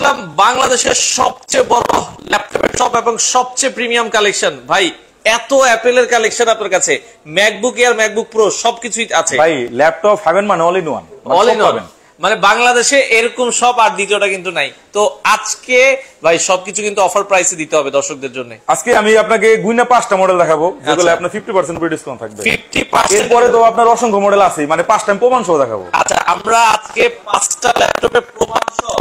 আসলাম বাংলাদেশের সবচেয়ে বড় ল্যাপটপের শপ এবং সবচেয়ে প্রিমিয়াম কালেকশন। ভাই এত অ্যাপেলের কালেকশন আপনার কাছে, ম্যাকবুক এয়ার, ম্যাকবুক প্রো সবকিছুই আছে ভাই। ল্যাপটপ হ্যাভেন মানে all in one, all in one. মানে বাংলাদেশে এরকম সব আর দ্বিতীয়টা কিন্তু নাই। তো আজকে ভাই সবকিছু কিন্তু অফার প্রাইসে দিতে হবে দর্শকদের জন্য। আজকে আমি আপনাকে গুইনা 5টা মডেল দেখাবো যেগুলো আপনার 50% করে ডিসকাউন্ট থাকবে। 50%। এরপরে তো আপনার অসংখ্য মডেল আছে, মানে 5টা প্রমাণ সহ দেখাবো। আচ্ছা, আমরা আজকে 5টা ল্যাপটপের প্রমাণ সহ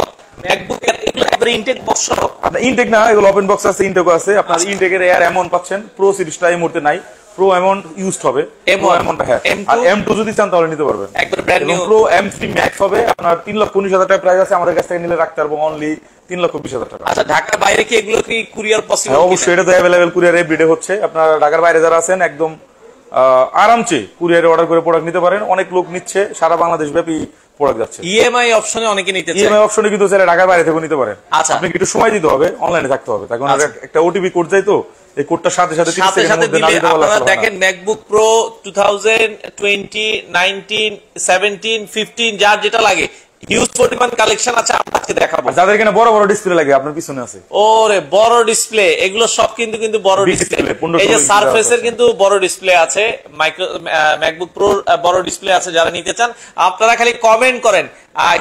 ম্যাকবুক এর এগুলো একবারে ইনটেক বক্স সহ। আপনার ইনটেক না, এগুলো ওপেন বক্স আছে, ইনটেকও আছে। আপনার ইনটেকের এয়ার এমন পাচ্ছেন, প্রো সিরিজটা এই মুহূর্তে নাই। প্রো এমন ইউজড হবে, এমনটা হ্যাঁ। আর M2 যদি চান তাহলে নিতে পারবেন, একবার brand new. Pro M3 max হবে আপনার 3,19,000 টাকা প্রাইস আছে। আমাদের কাছ থেকে নিলে রাখতে পারবো অনলি 3,20,000 টাকা। আচ্ছা, ঢাকার বাইরে কি এগুলো কি কুরিয়ার পসিবল? অবশ্যই, এটা তো अवेलेबल কুরিয়ার এভরিডে হচ্ছে। আপনারা ঢাকার বাইরে যারা আছেন একদম আরামসে কুরিয়ারে অর্ডার করে প্রোডাক্ট নিতে পারেন। অনেক লোক নিচ্ছে, সারা বাংলাদেশ ব্যাপী প্রোডাক্ট যাচ্ছে। ইএমআই অপশনে অনেকে নিতে চায়, ইএমআই অপশনে কিন্তু চাইলে ঢাকার বাইরে থেকে নিতে পারেন। আচ্ছা, আপনাকে একটু সময় দিতে হবে, অনলাইনে থাকতে হবে। তখন একটা ওটিপি কোড যায়, তো এই কোডটার সাথে সাথে 30 সেকেন্ডের মধ্যে না দিতে পারলে আপনারা দেখেন ম্যাকবুক প্রো 2020, 19, 17, 15 যার যেটা লাগে হিউজ পরিমাণ কালেকশন আছে, আমরা আজকে দেখাবো। যাদের এখানে বড় বড় ডিসপ্লে লাগে আপনার পিছনে আছে, ওরে বড় ডিসপ্লে, এগুলো সব কিন্তু বড় ডিসপ্লে। এই যে সারফেসের কিন্তু বড় ডিসপ্লে আছে, মাইক্রো ম্যাকবুক প্রো বড় ডিসপ্লে আছে। যারা নিতে চান আপনারা খালি কমেন্ট করেন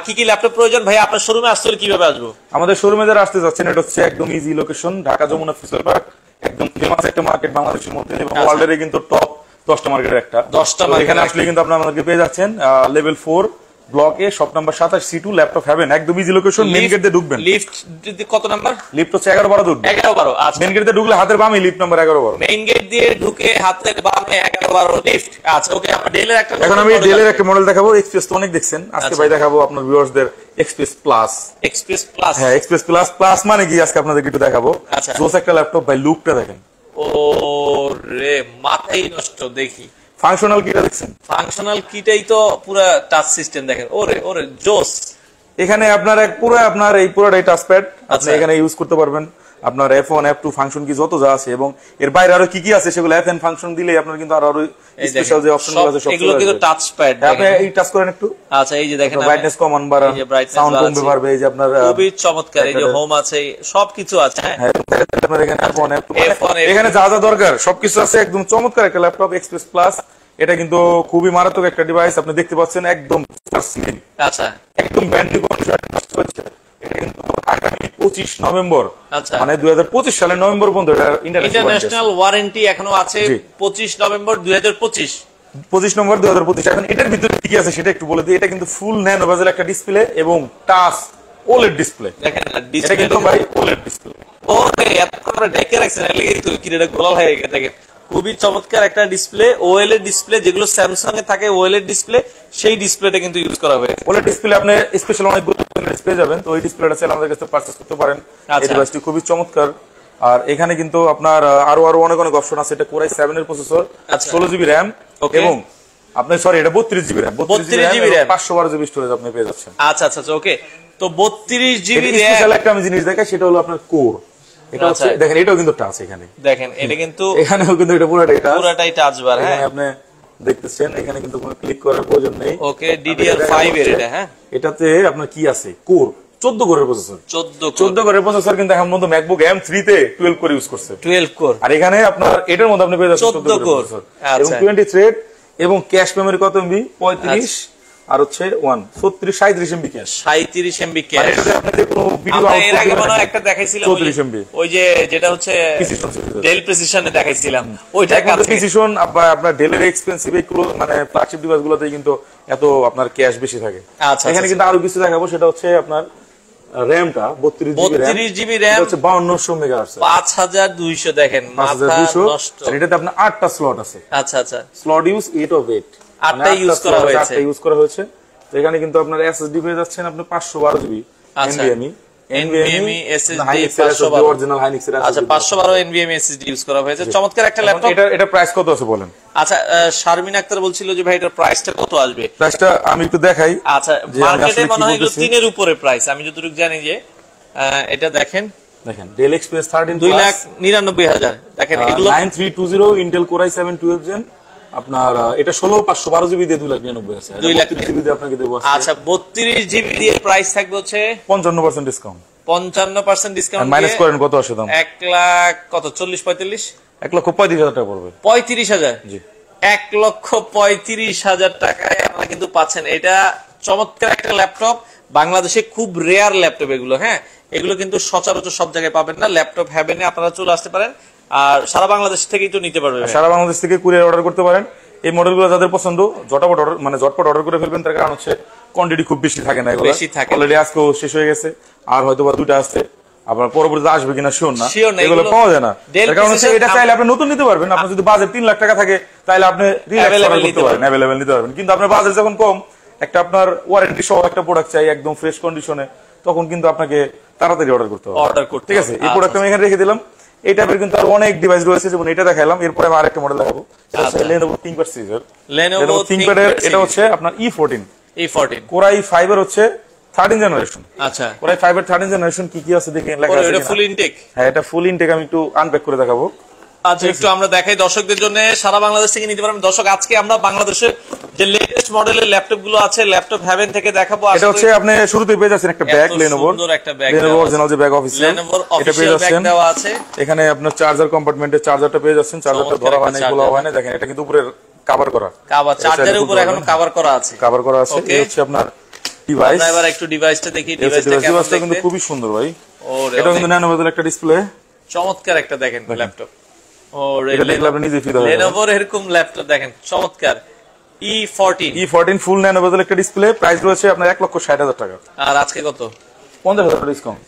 কি কি ল্যাপটপ প্রয়োজন। ভাই আপনার শোরুমে আসতে হলে কিভাবে আসবো? আমাদের শোরুমে যারা আসতে যাচ্ছেন, এটা হচ্ছে একদম easy location, Dhaka Jamuna future park. একদম ফেমাস একটা মার্কেট বাংলাদেশের মধ্যে, এবং ওয়ার্ল্ডের কিন্তু টপ 10টা মার্কেটের একটা। 10টা এখানে আসলে কিন্তু আপনারা আমাদেরকে পেয়ে যাচ্ছেন লেভেল 4 ব্লক এ, shop number 27, C2 laptop haven. একদম ইজি লোকেশন, মেইন গেট দিয়ে ঢুকবেন। লিফট কত নাম্বার? লিফট হচ্ছে 11-12 ঢুকবে। 11-12। আচ্ছা, মেইন গেট দিয়ে ঢুকলে হাতের বামে লিফট নাম্বার 11-12। মেইন গেট দিয়ে ঢুকে হাতের বামে 11-12 লিফট। আচ্ছা, ওকে। আমরা ডেলের একটা, এখন আমি ডেলের একটা মডেল দেখাবো। এক্সপ্রেস তো অনেক দেখছেন, আজকে ভাই দেখাবো আপনার ভিউয়ার্সদের এক্সপ্রেস প্লাস। Express plus? হ্যাঁ, এক্সপ্রেস প্লাস। প্লাস মানে কি আজকে আপনাদেরকে একটু দেখাবো। আচ্ছা, জোস একটা ল্যাপটপ ভাই, লুকটা দেখেন। ও রে, মাথাই নষ্ট। দেখি ফাংশনাল কিটা দেখছেন? ফাংশনাল কিটাই তো পুরো টাচ সিস্টেম দেখেন। ওরে জোস। এখানে আপনার আপনার এই পুরোটাই টাচপ্যাড, আপনি এখানে ইউজ করতে পারবেন। আপনার F1 F2 ফাংশন কি যত যা আছে, এবং এর বাইরে আরো কি কি আছে সেগুলো FN ফাংশন দিলে আপনার কিন্তু আরো স্পেশাল যে অপশনগুলো আছে সব এগুলো কিন্তু টাচপ্যাড। আপনি এই টাচ করেন একটু। আচ্ছা, এই যে দেখেন ব্রাইটনেস কমান বাড়ান, সাউন্ড কমবে পারবে। এই যে আপনার খুবই চমৎকার, এই যে হোম আছে, সবকিছু আছে। হ্যাঁ, আপনার এখানে F1 এখানে যা যা দরকার সবকিছু আছে। একদম চমৎকার একটা ল্যাপটপ এক্সপ্রেস প্লাস। এটা কিন্তু খুবই মারাত্মক একটা ডিভাইস, আপনি দেখতে পাচ্ছেন একদম স্লিম। আচ্ছা, একদম ব্র্যান্ড নিউ কন্ডিশন হচ্ছে। এটা কিন্তু আগামী 25 নভেম্বর, আচ্ছা মানে 2025 সালের নভেম্বর পর্যন্ত এটা ইন্টারন্যাশনাল ওয়ারেন্টি এখনো আছে। 25 নভেম্বর 2025। 25 নভেম্বর 2025। এখন এটার ভিতরে কি আছে সেটা একটু বলে দিই। এটা কিন্তু ফুল ন্যানো বেজেল একটা ডিসপ্লে এবং টাচ ওলেড ডিসপ্লে। দেখেন এটা কিন্তু ভাই ওলেড ডিসপ্লে। ওরে এত করে ডেকে রাখছেন, এর তো কি রেডা গোলাল হয়ে গেছে। দেখেন খুবই চমৎকার একটা ডিসপ্লে, ওএলইডি ডিসপ্লে, যেগুলো স্যামসাং এ থাকে ওএলইডি ডিসপ্লে, সেই ডিসপ্লেটা কিন্তু ইউজ করা হয়েছে। ওএলইডি ডিসপ্লে আপনি স্পেশাল অনেকগুলো ডিসপ্লে যাবেন, তো ওই ডিসপ্লেটা চাইলে আমাদের কাছে পারচেজ করতে পারেন। এই ডিভাইসটি খুবই চমৎকার। আর এখানে কিন্তু আপনার আরো অনেক অপশন আছে। এটা Core i7 এর প্রসেসর, 16GB RAM, এবং আপনি সরি এটা 32GB RAM, 32GB RAM, 512GB storage আপনি পেয়ে যাচ্ছেন। আচ্ছা, ওকে। তো 32GB RAM। স্পেশাল একটা আমি জিনিস দেখাই, সেটা হলো আপনার কোর। এটা হচ্ছে দেখেন, এটাও কিন্তু টাচ। এখানে দেখেন, এটা কিন্তু এখানেও কিন্তু এটা পুরোটাই টাচ বার। হ্যাঁ, আপনি দেখতেছেন এখানে কিন্তু কোনো ক্লিক করার প্রয়োজন নেই। ওকে, DDR5 এর এটা। হ্যাঁ, এটাতে আপনার কি আছে, কোর 14 কোরের প্রসেসর। 14 কোরের প্রসেসর কিন্তু এখন পর্যন্ত ম্যাকবুক M3 তে 12 কোর ইউজ করছে। 12 কোর। আর এখানে আপনার এটার মধ্যে আপনি পেয়ে যাচ্ছেন 14 কোর এবং 20 থ্রেড, এবং ক্যাশ মেমরি কত MB? 35, আর হচ্ছে 37 MB ক্যাশ। 37 MB cash. এটাতে আপনি যে কোনো ভিডিও আউটপুট, এর আগে মনে একটা দেখাইছিলাম 34 MB, ওই যে যেটা হচ্ছে ডেল প্রিসিশনে দেখাইছিলাম, ওইটা কাজ প্রিসিশন। আপনার ডেলের এক্সপেন্সিভ এগুলো মানে ফ্ল্যাগশিপ ডিভাইসগুলোতে কিন্তু এত আপনার ক্যাশ বেশি থাকে। আচ্ছা, এখানে কিন্তু আরো কিছু দেখাবো। সেটা হচ্ছে আপনার র‍্যামটা 32GB র‍্যাম হচ্ছে 5200 মেগাহার্টজ, 5200। দেখেন মাথা নষ্ট। আর এটাতে আপনার 8টা স্লট আছে। আচ্ছা, স্লট ইউজ 8 of 8, 8টা ইউজ করা হয়েছে। 8টা ইউজ করা হয়েছে। তো এখানে কিন্তু আপনার SSD পেয়ে যাচ্ছেন আপনি 512GB NVMe SSD, 512 original Hynix এর। আচ্ছা, 512 NVMe SSD ইউজ করা হয়েছে। চমৎকার একটা ল্যাপটপ। এটা প্রাইস কত আছে বলেন? আচ্ছা, শারমিন আক্তার বলছিল যে ভাই এটার প্রাইসটা কত আসবে? প্রাইসটা আমি একটু দেখাই। আচ্ছা, মার্কেটে মনে হয় 3 এর উপরে প্রাইস, আমি যতটুকু জানি। যে এটা দেখেন ডেল এক্সপ্রেস 13 2,99,000। দেখেন এগুলো 9320 ইন্টেল কোর i7 12 জেন। আপনার এটা 16512GB দিয়ে 2,99,000 আছে। 2,00,000 দিয়ে আপনাকে দেব। আচ্ছা, 32GB দিয়ে প্রাইস থাকবে হচ্ছে 55% ডিসকাউন্ট। 55% ডিসকাউন্ট মাইনাস করেন কত আসে দাম? 1 লাখ কত 40 45 1,35,000 টাকা পড়বে। 35,000 জি 1,35,000 টাকায় আপনারা কিন্তু পাচ্ছেন। এটা চমৎকার একটা ল্যাপটপ, বাংলাদেশে খুব রেয়ার ল্যাপটপ এগুলো। হ্যাঁ, এগুলো কিন্তু সচরাচর সব জায়গায় পাবেন না। ল্যাপটপ হ্যাভেনে আপনারা চলে আসতে পারেন, আর সারা বাংলাদেশ থেকেই তো নিতে পারবেন। সারা বাংলাদেশ থেকে কুরিয়ার অর্ডার করতে পারেন। এই মডেলগুলো যাদের পছন্দ ঝটপট অর্ডার ঝটপট অর্ডার করে ফেলবেন, তার কারণ হচ্ছে কোয়ান্টিটি খুব বেশি থাকে না, এগুলো বেশি থাকে অলরেডি আজকেও শেষ হয়ে গেছে, আর হয়তো বা দুটো আসছে, আবার পরবর্তীতে আসবে কিনা শিওর না, Sure না, এগুলো এগুলো পাওয়া যায় না। Dell তার কারণ হচ্ছে Precision এটা চাইলে আপনি নতুন নিতে পারবেন, আপনার যদি বাজেট 3 লাখ টাকা থাকে তাহলে আপনি রিল্যাক্স Available করতে পারেন, अवेलेबल নিতে পারবেন। কিন্তু আপনার বাজেট যখন কম, একটা আপনার ওয়ারেন্টি সহ একটা প্রোডাক্ট চাই একদম ফ্রেশ কন্ডিশনে, তখন কিন্তু আপনাকে তাড়াতাড়ি অর্ডার করতে হবে। ঠিক আছে, এই প্রোডাক্ট আমি এখানে রেখে দিলাম। এই টাইপের কিন্তু আর অনেক ডিভাইস রয়েছে, যেমন এটা দেখাইলাম, এরপরে আমি আরেকটা মডেল দেখাবো, Lenovo ThinkPad সিরিজের। Lenovo ThinkPad এর এটা হচ্ছে আপনার E14 Core i5 এর হচ্ছে 13 জেনারেশন। আচ্ছা, Core i5 এর 13 জেনারেশন কি কি আছে দেখেন, লেখা আছে এটা ফুল ইনটেক। হ্যাঁ, এটা ফুল ইনটেক, আমি একটু আনপ্যাক করে দেখাবো। আচ্ছা, একটু আমরা দেখাই দর্শকদের জন্য, সারা বাংলাদেশ থেকে নিতে পারবেন। দর্শক, আজকে আমরা বাংলাদেশের যে লেটেস্ট মডেলের ল্যাপটপ গুলো আছে, ল্যাপটপ হ্যাভেন থেকে দেখাবো। এটা হচ্ছে আপনি শুরুতেই পেয়ে যাচ্ছেন একটা ব্যাগ, Lenovo অরিজিনাল যে ব্যাগ অফিসিয়াল, এটা পেয়ে যাচ্ছেন। এখানে আপনার চার্জার কম্পার্টমেন্টে চার্জারটা পেয়ে যাচ্ছেন, চার্জারটা ধরা হয় না, এগুলো হয় না, দেখেন এটা কিন্তু উপরে কভার করা, চার্জারের উপরে এখনো কভার করা আছে, এই হচ্ছে আপনার ডিভাইস। আমরা এবার একটু ডিভাইসটা দেখি, ডিভাইসটা কিন্তু খুবই সুন্দর ভাই। এটা কিন্তু ন্যানোভেজেল একটা ডিসপ্লে, চমৎকার একটা দেখেন ল্যাপটপ। এটা দেখলে আপনি নিজে ফিল হবে, Lenovo এরকম ল্যাপটপ দেখেন, চমৎকার। E14 ফুল ন্যানোভেজেল একটা ডিসপ্লে, প্রাইস রয়েছে আপনার 1,60,000 টাকা। আর আজকে কত? 50,000 টাকা ডিসকাউন্ট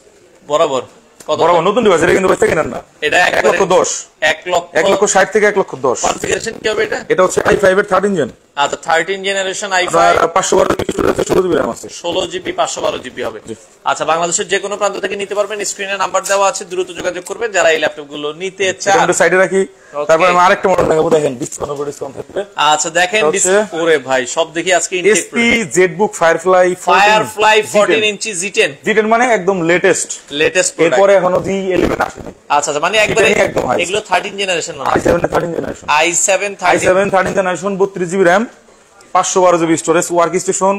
বরাবর। কত? বরাবর নতুন ডিভাইস, এটা কিন্তু বেচতে কিনেন না। এটা 1,10,000 1,60,000 থেকে 1,10,000। কনফিগারেশন কি হবে এটা? এটা হচ্ছে i5 এর 13 জেন। আচ্ছা, 13 generation i5, 512 GB storage, 16 GB RAM আছে, 16 জিবি 512 জিবি হবে। আচ্ছা, বাংলাদেশের যে কোনো প্রান্ত থেকে নিতে পারবেন। স্ক্রিনে নাম্বার দেওয়া আছে, দ্রুত যোগাযোগ করবেন যারা এই ল্যাপটপ গুলো নিতে চান। এটা সাইডে রাখি, তারপর আমি আরেকটা মডেল দেখাবো, দেখেন ডিসকাউন্ট থাকবে। আচ্ছা, দেখেন ওরে ভাই, সব দেখি আজকে ইনটেক HP ZBook Firefly 14 ইঞ্চি Z10 মানে একদম লেটেস্ট প্রোডাক্ট। এরপরে এখনো Z11 আসেনি। আচ্ছা, মানে একবারে একদম হাই, এগুলো 13 জেনারেশন মানে i7 13 generation, i7 13 generation, 32 GB RAM, 512 GB storage, work station,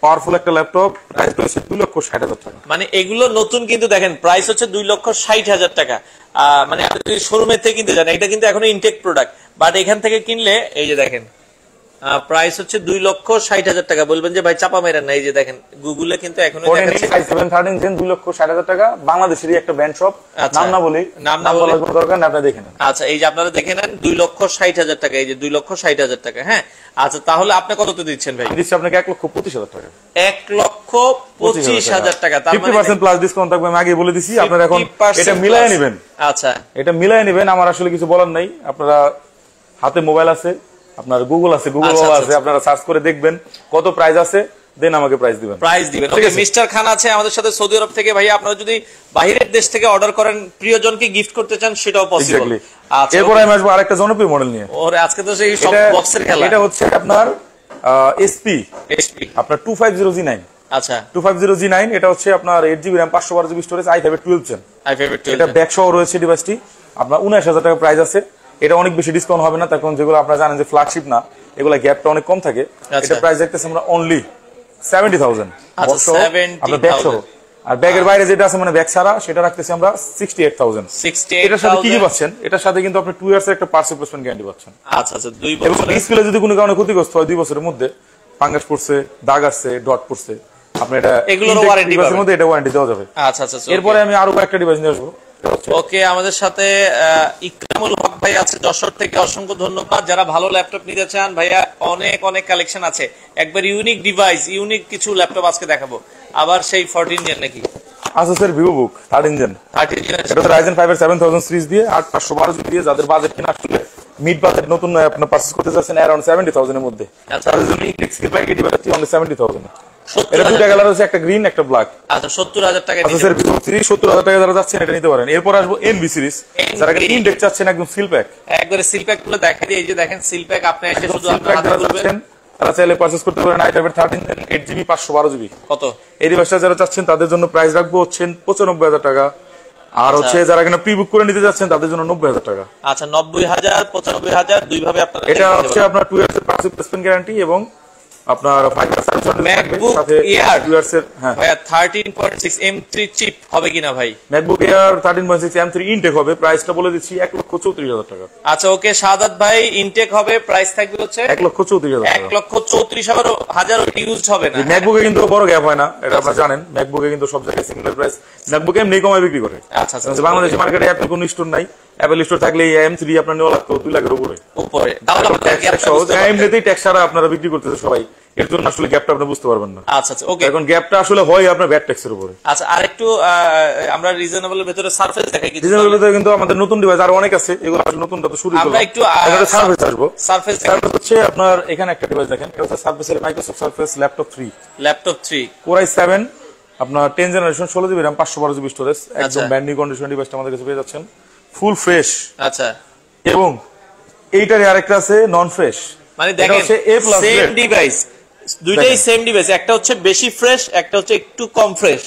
powerful একটা ল্যাপটপ। প্রাইস হচ্ছে 2,60,000 টাকা। মানে এগুলো নতুন কিন্তু দেখেন প্রাইস হচ্ছে 2,60,000 টাকা। মানে আপনি যদি শোরুমের থেকে কিনতে যান, এটা কিন্তু এখনো ইনটেক প্রোডাক্ট, বাট এখান থেকে কিনলে এই যে দেখেন প্রাইস হচ্ছে 2,60,000 টাকা। বলবেন যে ভাই চাপা মেরেন না, এই যে দেখেন গুগলে কিন্তু এখনো দেখাচ্ছে i7 13 জেন 2,60,000 টাকা। বাংলাদেশেরই একটা ব্র্যান্ড শপ, নাম না বলি, নাম বলার কোনো দরকার না, আপনারা দেখে নেন। আচ্ছা, এই যে আপনারা দেখে নেন 2,60,000 টাকা, এই যে 2,60,000 টাকা। হ্যাঁ, আচ্ছা, তাহলে আপনি কততে দিচ্ছেন ভাই? দিচ্ছি আপনাকে 1,25,000 টাকা। 1,25,000 টাকা, তার মানে 50% প্লাস ডিসকাউন্ট থাকবে, আমি আগে বলে দিছি। আপনারা এখন এটা মিলায় নেবেন। আচ্ছা, এটা মিলায় নেবেন, আমার আসলে কিছু বলার নাই। আপনারা হাতে মোবাইল আছে, আপনার গুগল আছে, গুগল আছে, আপনারা সার্চ করে দেখবেন কত প্রাইস আছে, দেন আমাকে প্রাইস দিবেন। ওকে, মিস্টার খান আছে আমাদের সাথে সৌদি আরব থেকে। ভাই, আপনারা যদি বাইরের দেশ থেকে অর্ডার করেন, প্রিয়জনকে গিফট করতে চান, সেটাও পসিবল। আচ্ছা, এরপর আমি আসবো আরেকটা জনপ্রিয় মডেল নিয়ে। ওরে, আজকে তো সেই সব বক্সের খেলা। এটা হচ্ছে আপনার এসপি আপনার 250G9। আচ্ছা, 250G9, এটা হচ্ছে আপনার 8 GB RAM, 512 GB storage, i5 এর 12 জেন। এটা ব্যাক সহ রয়েছে ডিভাইসটি, আপনার 79,000 টাকা প্রাইস আছে। এটা অনেক বেশি ডিসকাউন্ট হবে না, তার কারণ যেগুলো আপনারা জানেন যে ফ্ল্যাগশিপ না, এগুলো গ্যাপটা অনেক কম থাকে। এটা প্রাইস দেখতেছি আমরা অনলি 70,000 আপনার ব্যাক সহ। আর ব্যাগের বাইরে যেটা আছে মানে ব্যাগ ছাড়া, সেটা রাখতেছি আমরা 68,000। এটার সাথে কি কি পাচ্ছেন? এটার সাথে কিন্তু আপনি 2 ইয়ার্স এর একটা পার্টস রিপ্লেসমেন্ট গ্যারান্টি পাচ্ছেন। আচ্ছা, 2 বছর। এবং ডিসপ্লে যদি কোনো কারণে ক্ষতিগ্রস্ত হয় 2 বছরের মধ্যে, ফাঙ্গাস পড়ছে, দাগ আসছে, ডট পড়ছে, আপনি এটা এগুলোর ওয়ারেন্টি পাবেন, এর মধ্যে এটা ওয়ারেন্টি দেওয়া যাবে। আচ্ছা, এরপরে আমি আরো কয়েকটা ডিভাইস নিয়ে আসবো। ওকে, আমাদের সাথে ইকরামুল হক ভাই আছে যশোর থেকে, অসংখ্য ধন্যবাদ। যারা ভালো ল্যাপটপ নিতে চান ভাইয়া, অনেক অনেক কালেকশন আছে, একবার ইউনিক ডিভাইস, ইউনিক কিছু ল্যাপটপ আজকে দেখাবো। আবার সেই 14 জেন নাকি Asus-এর VivoBook 13 জেন, এটা তো Ryzen 5 এর 7000 সিরিজ দিয়ে 8/512 জিবি দিয়ে, যাদের বাজেট কিনা আসলে মিড বাজেট নতুন আপনারা পারচেজ করতে যাচ্ছেন अराउंड 70,000 এর মধ্যে, তাদের জন্য ইনটেক্স স্কিল এই ডিভাইসটি অনলি 70,000। এটা দুটো কালার আছে, একটা গ্রিন একটা ব্ল্যাক। আচ্ছা, 70,000 টাকা দিতে Asus-এর VivoBook 70,000 টাকা যারা যাচ্ছেন এটা নিতে পারেন। এরপর আসবো NV সিরিজ, যারা ইনটেক্স চাচ্ছেন একদম সিল প্যাক, একবারে সিল প্যাক গুলো দেখাই দিই। এই যে দেখেন সিল প্যাক, আপনি এসে শুধু আপনার হাতে তুলবেন, তারা চাইলে পারচেজ করতে পারেন। i5 এর 13 জেন 8 জিবি 512 জিবি। কত এই ডিভাইসটা যারা চাচ্ছেন তাদের জন্য প্রাইস রাখবো হচ্ছে 95,000 টাকা। আর হচ্ছে যারা কিনা প্রি বুক করে নিতে যাচ্ছেন তাদের জন্য 90,000 টাকা। আচ্ছা, 90,000 95,000 দুই ভাবে আপনারা। এটা হচ্ছে আপনার 2 ইয়ার্স এর পার্টস রিপ্লেসমেন্ট গ্যারান্টি এবং আপনার MacBook Air ভাই 13.6 M3 চিপ হবে কিনা ভাই? MacBook Air 13.6 M3 ইনটেক হবে, প্রাইসটা বলে দিচ্ছি 1,34,000 টাকা। আচ্ছা ওকে শাহাদাত ভাই, ইনটেক হবে, প্রাইস থাকবে হচ্ছে 1,34,000 টাকা। 1,34,000 ইউজড হবে না। MacBook এ কিন্তু বড় গ্যাপ হয় না, এটা আপনারা জানেন। MacBook এ কিন্তু সব জায়গায় সিঙ্গেল প্রাইস। MacBook এমনি কমায় বিক্রি করে। আচ্ছা আচ্ছা, বাংলাদেশ মার্কেটে অ্যাপল কোনো স্টোর নাই। অ্যাপল স্টোর থাকলে এই M3 আপনার নেওয়া লাগতো 2 লাখের উপরে। এমনিতেই ট্যাক্স ছাড়া আপনারা বিক্রি করতেছে সবাই, এর জন্য আসলে গ্যাপটা আপনি বুঝতে পারবেন না। আচ্ছা আচ্ছা ওকে, এখন গ্যাপটা আসলে হয় আপনার ভ্যাট ট্যাক্সের উপরে। আচ্ছা আর একটু আমরা রিজনেবল এর ভিতরে সারফেস দেখাই কিছু। রিজনেবল এর কিন্তু আমাদের নতুন ডিভাইস আর অনেক আছে, এগুলো আসলে নতুনটা তো শুরু করব। আমরা একটু সারফেস আসবো। সারফেস হচ্ছে আপনার এখানে একটা ডিভাইস দেখেন, এটা হচ্ছে সারফেসের Microsoft surface laptop 3 Core i7 আপনার 10 generation 16GB RAM 512GB storage, একদম ব্র্যান্ড নিউ কন্ডিশন ডিভাইসটা আমাদের কাছে পেয়ে যাচ্ছেন, ফুল ফ্রেশ। আচ্ছা, এবং এইটারই আরেকটা আছে নন ফ্রেশ, মানে দেখেন সেম ডিভাইস, দুইটাই সেম ডিভাইস, একটা হচ্ছে বেশি ফ্রেশ, একটা হচ্ছে একটু কম ফ্রেশ।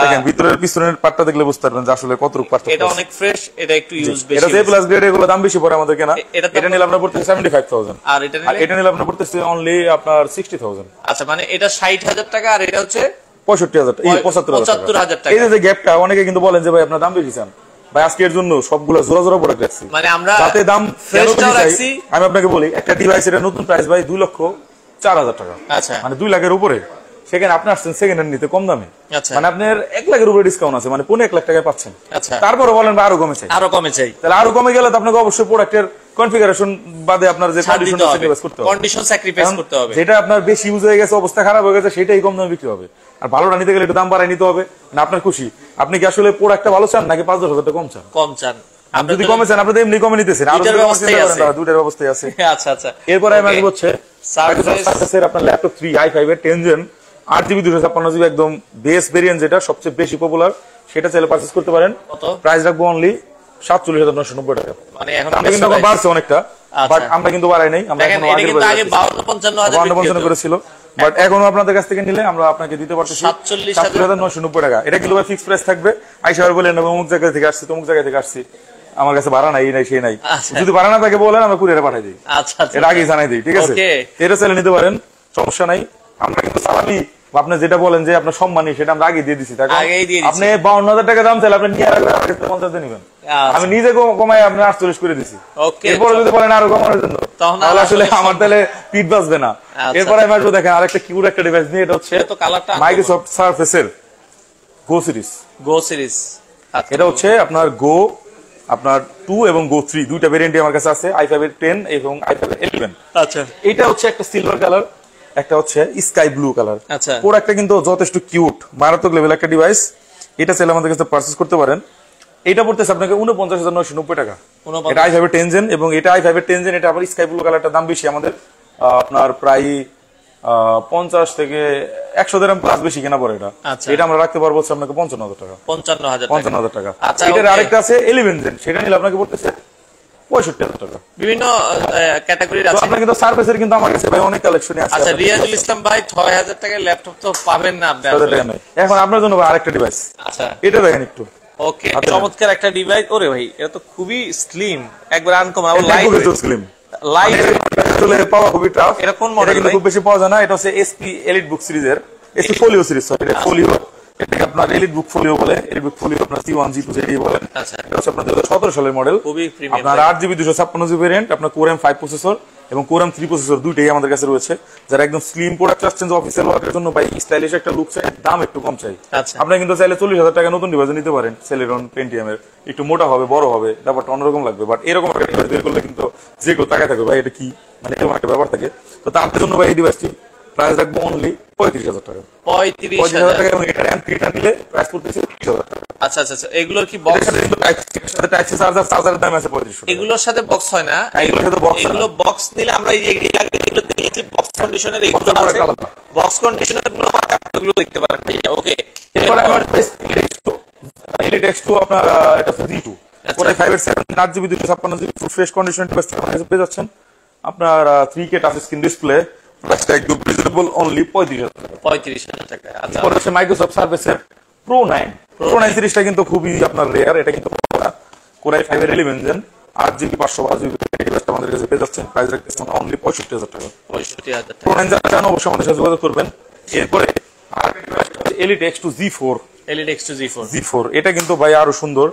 দেখেন ভিতরের পিছনের পার্টটা দেখলে বুঝতে পারবেন যে আসলে কতটুকু পার্থক্য। এটা অনেক ফ্রেশ, এটা একটু ইউজ বেশি। এটা A+ গ্রেড, এগুলো দাম বেশি পড়ে আমাদের কেনা। এটা নিলে আপনার পড়তেছে 75,000, আর এটা নিলে আপনার পড়তেছে অনলি আপনার 60,000। আচ্ছা, মানে এটা 60,000 টাকা আর এটা হচ্ছে 75,000 টাকা। এই যে গ্যাপটা, অনেকে কিন্তু বলেন যে ভাই আপনার দাম বেশি চান। ভাই আজকের জন্য সবগুলো জোড়া জোড়া প্রোডাক্ট রাখছি, মানে আমরা যাতে দাম ফ্রেশটাও রাখছি। আমি আপনাকে বলি একটা ডিভাইস, এটা নতুন প্রাইস ভাই 2,04,000 টাকা। আচ্ছা, মানে 2 লাখের উপরে, সেখানে আপনি আসছেন সেকেন্ড হ্যান্ড নিতে কম দামে। আচ্ছা, মানে আপনার 1 লাখের উপরে ডিসকাউন্ট আছে, মানে 1.5 লাখ টাকায় পাচ্ছেন। আচ্ছা, তারপরে বলেন বা আরো কমে চাই, তাহলে আরো কমে গেলে তো আপনাকে অবশ্যই প্রোডাক্টের কনফিগারেশন বাদে আপনার যে কন্ডিশন স্যাক্রিফাইস করতে হবে, কন্ডিশন স্যাক্রিফাইস করতে হবে। যেটা আপনার বেশি ইউজ হয়ে গেছে, অবস্থা খারাপ হয়ে গেছে, সেটাই কম দামে বিক্রি হবে। আর ভালোটা নিতে গেলে একটু দাম বাড়ায় নিতে হবে না। আপনার খুশি, আপনি কি আসলে প্রোডাক্টটা ভালো চান নাকি 5-10 হাজার কম চান? কম চান। আপনি যদি কমে চান, আপনি তো এমনি কমে নিতেছেন, আর দুইটার ব্যবস্থাই আছে। আচ্ছা আচ্ছা, এরপরে আমি হচ্ছে সারফেসের আপনার ল্যাপটপ 3 i5 এর 10 জেন 8GB 256GB একদম বেস ভেরিয়েন্ট, যেটা সবচেয়ে বেশি পপুলার, সেটা চাইলে পারচেজ করতে পারেন। প্রাইস রাখবো অনলি 47,990 টাকা। মানে এখন কিন্তু বাড়ছে অনেকটা, বাট আমরা কিন্তু বাড়াই নাই, আমরা এখনো আগে 52-55,000 করেছিল, বাট এখনো আপনাদের কাছ থেকে নিলে আমরা আপনাকে দিতে পারতেছি 47,990 টাকা। এটা কিন্তু ফিক্স প্রাইস থাকবে। আইসা বলেন অমুক জায়গা থেকে আসছি, তমুক জায়গা থেকে আসছি, আমার কাছে ভাড়া নাই, নাই সেই নাই। যদি ভাড়া না থাকে বলেন, আমরা কুরিয়ারে পাঠাই দিই। আচ্ছা, এটা আগে জানাই দিই, ঠিক আছে? এটা চাইলে নিতে পারেন, সমস্যা নাই। আমরা কিন্তু সালামি আপনি যেটা বলেন যে আপনার সম্মানী, সেটা আমরা আগে দিয়ে দিচ্ছি। আপনি 52,000 টাকা দাম চাইলে আপনি নিয়ে 50 নিবেন, আমি নিজে কমাই আপনি 48 করে দিচ্ছি। এরপরে যদি বলেন আরো কমানোর জন্য, তাহলে আসলে আমার তাহলে পিঠ বাঁচবে না। এরপরে আমি আসবো, দেখেন আরেকটা কিউট একটা ডিভাইস নিয়ে, এটা হচ্ছে মাইক্রোসফট সারফেসের গো সিরিজ। এটা হচ্ছে আপনার গো আপনার 2 এবং গো 3 দুইটা ভেরিয়েন্টই আমার কাছে আছে, i5 এর 10 এবং i5 এর 11। আচ্ছা, এটা হচ্ছে একটা সিলভার কালার, একটা হচ্ছে স্কাই ব্লু কালার। আচ্ছা, প্রোডাক্টটা কিন্তু যথেষ্ট কিউট, মারাত্মক লেভেল একটা ডিভাইস। এটা চাইলে আমাদের কাছে পারচেজ করতে পারেন। এটা পড়তেছে আপনাকে 49,990 টাকা। এটা i5 এর 10 জেন, এবং এটা i5 এর 10 জেন, এটা আবার স্কাই ব্লু কালারটা দাম বেশি আমাদের, আপনার প্রায় 50 থেকে 100 দিরহাম প্লাস বেশি কেনা পড়ে। এটা আমরা রাখতে পারবো আপনাকে 55,000 টাকা। 55,000 টাকা। এটার আরেকটা আছে 11 জেন, সেটা নিলে আপনাকে পড়তেছে 65,000 টাকা। বিভিন্ন ক্যাটাগরির আছে। আপনার কিন্তু সার্ভিসের কিন্তু আমার কাছে ভাই অনেক কালেকশন আছে। আচ্ছা, রিয়াজুল ইসলাম ভাই 6,000 টাকায় ল্যাপটপ তো পাবেন না আপনি। এখন আপনার জন্য আরেকটা ডিভাইস। আচ্ছা, এটা দেখেন একটু। ওকে, চমৎকার একটা ডিভাইস। ওরে ভাই, এটা তো খুবই স্লিম, একবার আনকমন, লাইট স্লিম, লাইট আসলে পাওয়া খুবই টাফ। এটা কোন মডেল? এটা খুব বেশি পাওয়া যায় না। এটা হচ্ছে এসপি এলিট বুক সিরিজের, এসপি ফোলিও সিরিজ। সরি, এটা ফোলিও, এটা আপনার এলিট বুক ফোলিও বলে। এলিট বুক ফোলিও আপনার C1 G2 যেটি বলেন। আচ্ছা, এটা হচ্ছে আপনার 2017 সালের মডেল, খুবই প্রিমিয়াম। আপনার 8GB 256GB ভেরিয়েন্ট, আপনার Core M5 প্রসেসর এবং Core M3 প্রসেসর দুইটাই আমাদের কাছে রয়েছে। যারা একদম স্লিম প্রোডাক্ট চাচ্ছেন, যে অফিসিয়াল ওয়ার্কের জন্য ভাই স্টাইলিশ একটা লুক চাই, দাম একটু কম চাই, আপনারা কিন্তু চাইলে 40,000 টাকা নতুন ডিভাইস নিতে পারেন। সেলেরন পেন্টিয়াম এর একটু মোটা হবে, বড় হবে, ব্যাপারটা অন্যরকম লাগবে। বাট এরকম একটা ডিভাইস বের করলে কিন্তু যে কেউ তাকায় থাকবে, ভাই এটা কি, মানে এরকম একটা ব্যাপার থাকে। তো তার জন্য ভাই এই ডিভাইসটি প্রাইস রাখবো অনলি 35,000 টাকা। 35,000 টাকা, এবং এটা M3টা নিলে প্রাইস পড়তেছে 30,000 টাকা। আচ্ছা আচ্ছা, এগুলোর কি বক্স সাথে টাইপ সি চার্জারের দাম আছে 3500 টাকা। এগুলোর সাথে বক্স হয় না? এগুলোর সাথে বক্স, এগুলো বক্স নিলে আমরা এই যে এগুলো দেখেছি বক্স কন্ডিশনের, এগুলো আছে বক্স কন্ডিশনের গুলো দেখতে পারেন। ওকে, এরপর আমার এলিট X2 আপনার এটা G2 Core i5 এর 7GB 256GB full fresh condition device পেয়ে যাচ্ছেন। আপনার 3K টাচ স্ক্রিন ডিসপ্লে, প্রাইসটা একদম রিজনেবল, অনলি 35,000 টাকা। আচ্ছা, পরে হচ্ছে মাইক্রোসফট সার্ভিসের Pro 9 সিরিজটা কিন্তু খুবই আপনার রেয়ার। এটা কিন্তু Core i5 এর 11 জেন 8GB 512GB ডিভাইসটা আমাদের কাছে পেয়ে যাচ্ছেন। প্রাইস রাখতেছি অনলি 65,000 টাকা। 65,000 টাকা। প্রো 9 যারা চান অবশ্যই আমাদের সাথে যোগাযোগ করবেন। এরপরে Elite X2 Z4। Elite X2 Z4 এটা কিন্তু ভাই আরো সুন্দর,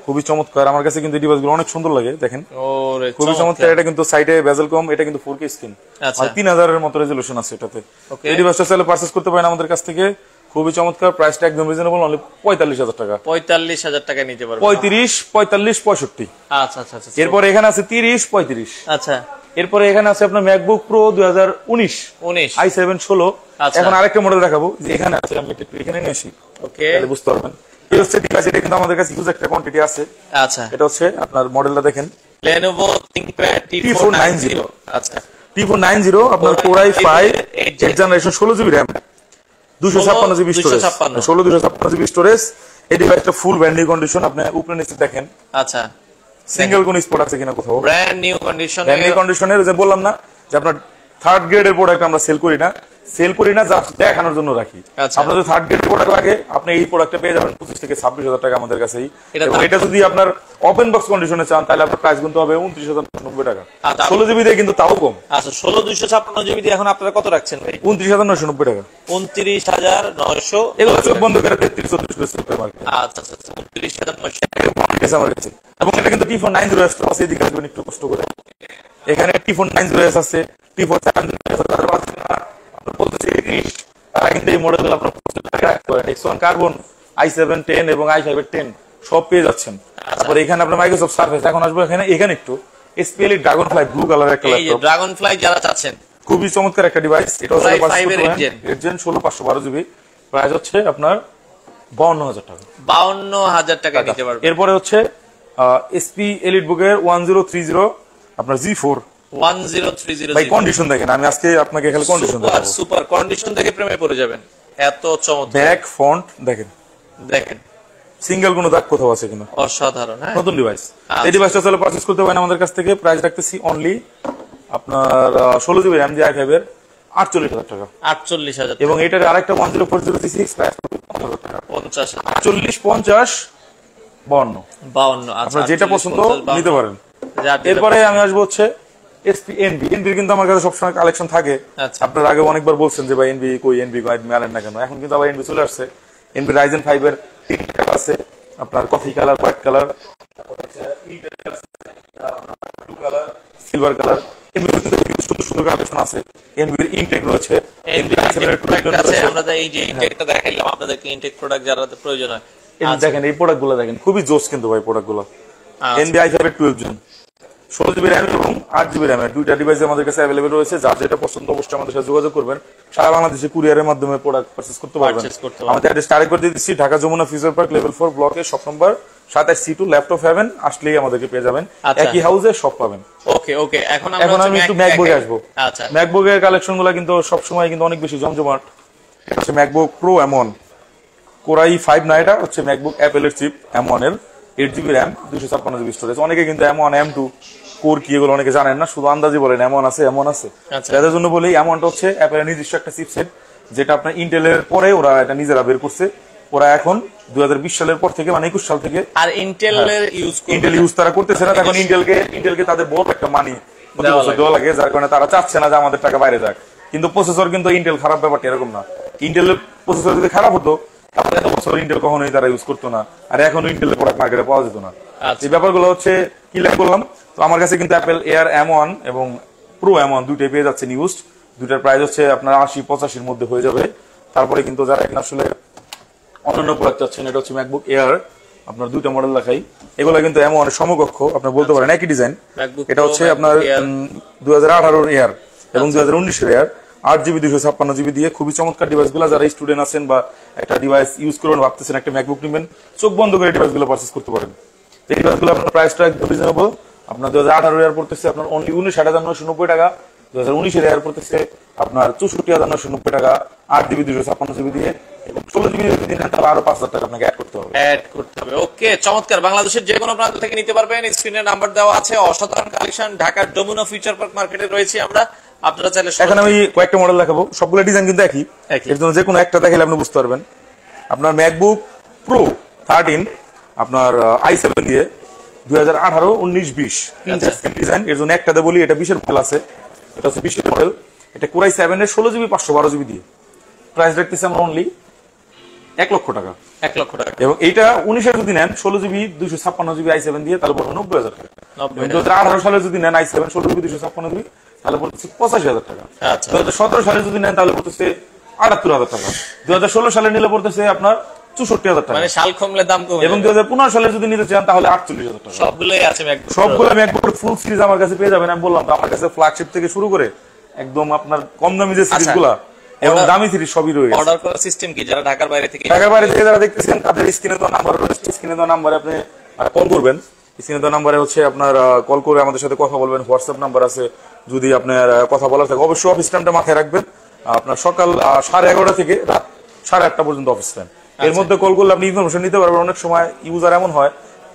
খুবই চমৎকার। আমার কাছে কিন্তু এই ডিভাইসগুলো অনেক সুন্দর লাগে, দেখেন ওরে খুবই চমৎকার। এটা কিন্তু সাইডে বেজেল কম, এটা কিন্তু 4K স্ক্রিন, আর 3000 এর মতো রেজোলিউশন আছে এটাতে। এই ডিভাইসটা চাইলে পারচেজ করতে পারেন আমাদের কাছ থেকে, খুবই চমৎকার। প্রাইসটা একদম রিজনেবল, অনলি 45,000 টাকা। 45,000 টাকা নিতে পারবেন। 35, 45, 65। আচ্ছা আচ্ছা আচ্ছা। এরপরে এখানে আছে 30, 35। আচ্ছা। এরপরে এখানে আছে আপনার ম্যাকবুক প্রো 2019 i7 16। এখন আরেকটা মডেল দেখাবো, যে এখানে আছে, আমি একটু এখানে নিয়ে আসি, ওকে, তাহলে বুঝতে পারবেন। এই হচ্ছে ডিভাইস, এটা কিন্তু আমাদের কাছে হিউজ একটা কোয়ান্টিটি আছে। আচ্ছা, এটা হচ্ছে আপনার মডেলটা দেখেন, Lenovo ThinkPad T490। আচ্ছা, T490 আপনার Core i5 8th generation 16GB RAM, 256GB storage, 256GB storage. এই ডিভাইসটা ফুল ব্র্যান্ড নিউ কন্ডিশন, আপনি উপরে নিচে দেখেন। আচ্ছা, সিঙ্গেল কোন স্পট আছে কিনা কোথাও, brand new condition. Brand new কন্ডিশনের, যে বললাম না যে আপনার থার্ড গ্রেডের প্রোডাক্ট আমরা সেল করি না, জাস্ট দেখানোর জন্য রাখি। আপনার যদি থার্ড গ্রেড প্রোডাক্ট লাগে, আপনি এই প্রোডাক্টটা পেয়ে যাবেন 25 থেকে 26,000 টাকা আমাদের কাছেই। এটা যদি আপনার ওপেন বক্স কন্ডিশনে চান, তাহলে আপনার প্রাইস কিন্তু হবে 29,990 টাকা। 16GB দিয়ে কিন্তু তাও কম। আচ্ছা, 16,256GB দিয়ে এখন আপনারা কত রাখছেন ভাই? 29,990 টাকা। 29,900। এগুলো চোখ বন্ধ করে 33-34 সুপার মার্কেট। আচ্ছা আচ্ছা, 29,900 আমার কাছে। এবং এটা কিন্তু T490 আছে, এদিকে আসবেন একটু কষ্ট করে। এখানে T490 আছে, T470 আছে, তারপর আছে আপনার 2530। তারা কিন্তু এই মডেলগুলো আপনার X1 কার্বন, i7 10 এবং i5 10 সব পেয়ে যাচ্ছেন। তারপর এখানে আপনার মাইক্রোসফট সার্ফেস। এখন আসবো এখানে একটু SPL ড্রাগনফ্লাই ব্লু কালার একটা ল্যাপটপ। এই ড্রাগনফ্লাই যারা চাচ্ছেন, খুবই চমৎকার একটা ডিভাইস। এটা হচ্ছে 8 16/512GB। প্রাইস হচ্ছে আপনার 52,000 টাকা। 52,000 টাকা নিতে পারবেন। এরপরে হচ্ছে SP এলিট বুকের 1030 আপনার Z4 1030। ভাই কন্ডিশন দেখেন, আমি আজকে আপনাকে খালি কন্ডিশন দেখাবো। সুপার কন্ডিশন দেখে প্রেমে পড়ে যাবেন, এত চমৎকার। ব্যাক ফন্ট দেখেন, দেখেন সিঙ্গেল কোনো দাগ কোথাও আছে কিনা, অসাধারণ। হ্যাঁ, নতুন ডিভাইস। এই ডিভাইসটা চলে পারচেজ করতে পারেন আমাদের কাছ থেকে। প্রাইস রাখতেছি অনলি আপনার 16GB RAM দিয়ে i5 এর 48,000 টাকা। 48,000। এবং এটার আরেকটা 104036 প্রাইস 50,000 টাকা। 50, 40, 50, 52। আচ্ছা, আপনার যেটা পছন্দ নিতে পারেন। এরপরে আমি আসবো হচ্ছে এনবি কিন্তু আমার কাছে সবসময় কালেকশন থাকে। আপনার আগে অনেকবার বলছেন যে ভাই এনবি কই মেলেন না কেন, এখন কিন্তু আবার এনবি চলে আসছে। এনবি Ryzen 5 এর 3টা আছে, আপনার coffee colour, white colour, blue colour, silver colour. NB সুন্দর সুন্দর কালেকশন আছে। এনবি ইনটেক রয়েছে, এনবি আছে। আমরা এই যে ইনটেকটা দেখাইলাম আপনাদেরকে, ইনটেক প্রোডাক্ট যারা প্রয়োজন হয় দেখেন, এই প্রোডাক্টগুলো দেখেন, খুবই জোস কিন্তু ভাই প্রোডাক্টগুলো। এনবি i5 এর 12 জন, 16GB RAM এবং 8GB RAM এর দুইটা ডিভাইস আমাদের কাছে अवेलेबल রয়েছে। যার যেটা পছন্দ অবশ্যই আমাদের সাথে যোগাযোগ করবেন। সারা বাংলাদেশে কুরিয়ারের মাধ্যমে প্রোডাক্ট পারচেজ করতে পারবেন। আমাদের অ্যাড্রেস আরেকবার করে দিচ্ছি, Dhaka Jamuna future park level 4 ব্লকে shop number 27C2 laptop haven. আসলেই আমাদেরকে পেয়ে যাবেন, একই হাউসে সব পাবেন। ওকে ওকে, এখন আমি একটু ম্যাকবুকে আসবো। আচ্ছা, ম্যাকবুকের কালেকশনগুলো কিন্তু সব সময় কিন্তু অনেক বেশি জমজমাট। এটা হচ্ছে MacBook pro M1 Core i5 না, এটা হচ্ছে ম্যাকবুক অ্যাপেলের চিপ M1 এর 8GB RAM 256GB স্টোরেজ। অনেকে কিন্তু M1 M2 কোর কি এগুলো অনেকে জানেন না, শুধু আন্দাজি বলেন এমন আছে। তাদের জন্য বলেই এমনটা হচ্ছে অ্যাপেলের নিজস্ব একটা চিপসেট, যেটা আপনার ইন্টেলের পরে ওরা এটা নিজেরা বের করছে। ওরা এখন 2020 সালের পর থেকে, মানে 21 সাল থেকে আর ইন্টেল ইউজ তারা করতেছে না। এখন ইন্টেলকে তাদের বড় একটা মানি দেওয়া লাগে, যার কারণে তারা চাচ্ছে না যে আমাদের টাকা বাইরে যাক। কিন্তু প্রসেসর কিন্তু ইন্টেল খারাপ, ব্যাপারটা এরকম না। ইন্টেলের প্রসেসর যদি খারাপ হতো তাহলে এত বছর ইন্টেল কখনোই তারা ইউজ করতো না, আর এখন ইন্টেলের প্রোডাক্ট মার্কেটে পাওয়া যেত না। এই ব্যাপারগুলো হচ্ছে কি লাইক করলাম। তো আমার কাছে কিন্তু অ্যাপেল এয়ার M1 এবং প্রো M1 দুইটাই পেয়ে যাচ্ছে ইউজড। দুইটার প্রাইস হচ্ছে আপনার 80-85 মধ্যে হয়ে যাবে। তারপরে কিন্তু যারা এখন আসলে অন্যান্য প্রোডাক্ট চাচ্ছেন, এটা হচ্ছে ম্যাকবুক এয়ার। আপনার দুইটা মডেল দেখাই, এগুলো কিন্তু M1 এর সমকক্ষ, আপনি বলতে পারেন একই ডিজাইন। এটা হচ্ছে আপনার 2018 এয়ার এবং 2019 এর এয়ার, 8GB 256GB দিয়ে। খুবই চমৎকার ডিভাইসগুলো। যারা স্টুডেন্ট আছেন বা একটা ডিভাইস ইউজ করবেন ভাবতেছেন, একটা ম্যাকবুক নেবেন, চোখ বন্ধ করে ডিভাইসগুলো পারচেজ করতে পারেন। এই ডিভাইসগুলো আপনার প্রাইসটা একদম রিজনেবল। আপনার 2018 এয়ার পড়তেছে আপনার অনলি 59,990 টাকা। 2019 এর এয়ার পড়তেছে আপনার 64,990 টাকা 8GB 256GB দিয়ে। এবং 16GB যদি নেন তাহলে আরো 5,000 টাকা আপনাকে অ্যাড করতে হবে। ওকে, চমৎকার। বাংলাদেশের যে কোনো প্রান্ত থেকে নিতে পারবেন। স্ক্রিনে নাম্বার দেওয়া আছে। অসাধারণ কালেকশন ঢাকার যমুনা ফিউচার পার্ক মার্কেটে রয়েছে আমরা। আপনারা চাইলে এখন আমি কয়েকটা মডেল দেখাবো, সবগুলো ডিজাইন কিন্তু একই। এর জন্য যে কোনো একটা দেখালে আপনি বুঝতে পারবেন। আপনার ম্যাকবুক প্রো 13 আপনার i7 দিয়ে 2018, 19, 20 তিনটা ডিজাইন। এর জন্য একটাতে বলি এটা 20 এর মডেল আছে, এটা হচ্ছে 20 এর মডেল। এটা কোরাই 7 এর 16 জিবি 512 জিবি দিয়ে প্রাইস রাখতেছি আমরা অনলি 1 লক্ষ টাকা। 1 লক্ষ টাকা। এবং এইটা 19 এর যদি নেন 16 জিবি 256 জিবি i7 দিয়ে তাহলে পড়বে 90,000 টাকা। 2018 সালে যদি নেন i7 16 জিবি 256 জিবি তাহলে পড়তেছে 85,000 টাকা। আচ্ছা। 2017 সালে যদি নেন তাহলে পড়তেছে 78,000 টাকা। 2016 সালে নিলে পড়তেছে আপনার 64,000 টাকা, মানে সাল কমলে দাম কমে। এবং 2015 সালে যদি নিতে চান তাহলে 48,000 টাকা। সবগুলোই আছে ম্যাকবুক, সবগুলো ম্যাকবুক ফুল সিরিজ আমার কাছে পেয়ে যাবেন। আমি বললাম তো আমার কাছে ফ্ল্যাগশিপ থেকে শুরু করে একদম আপনার কম দামি যে সিরিজগুলো এবং দামি সিরিজ সবই রয়েছে। অর্ডার করার সিস্টেম কি? যারা ঢাকার বাইরে থেকে যারা দেখতেছেন তাদের স্ক্রিনে তো নাম্বার রয়েছে, স্ক্রিনে তো নাম্বারে আপনি কল করবেন। স্ক্রিনে তো নাম্বারে হচ্ছে আপনার কল করে আমাদের সাথে কথা বলবেন। হোয়াটসঅ্যাপ নাম্বার আছে, যদি আপনার কথা বলার থাকে অবশ্যই অফিস টাইমটা মাথায় রাখবেন। আপনার সকাল 11:30 থেকে রাত 8:30 পর্যন্ত অফিস টাইম। এর মধ্যে কল করলে আপনি ইনফরমেশন নিতে পারবেন। অনেক সময় ইউজার এমন হয়,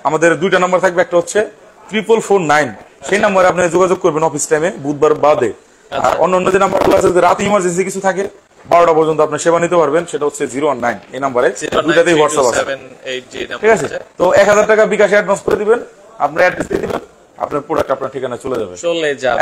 আমাদের 2টা নাম্বার থাকবে, একটা হচ্ছে 4449, সেই নাম্বারে আপনি যোগাযোগ করবেন অফিস টাইমে বুধবার বাদে। আর অন্য যে নাম্বারগুলো আছে, রাতে ইমার্জেন্সি কিছু থাকে 12টা পর্যন্ত আপনি সেবা নিতে পারবেন, সেটা হচ্ছে 019 এই নাম্বারে। দুটাতেই হোয়াটসঅ্যাপ আছে, ঠিক আছে? তো 1000 টাকা বিকাশে অ্যাডভান্স করে দিবেন, আপনার অ্যাড্রেস দিয়ে দিবেন, আপনার প্রোডাক্ট আপনার ঠিকানায় চলে যাবে।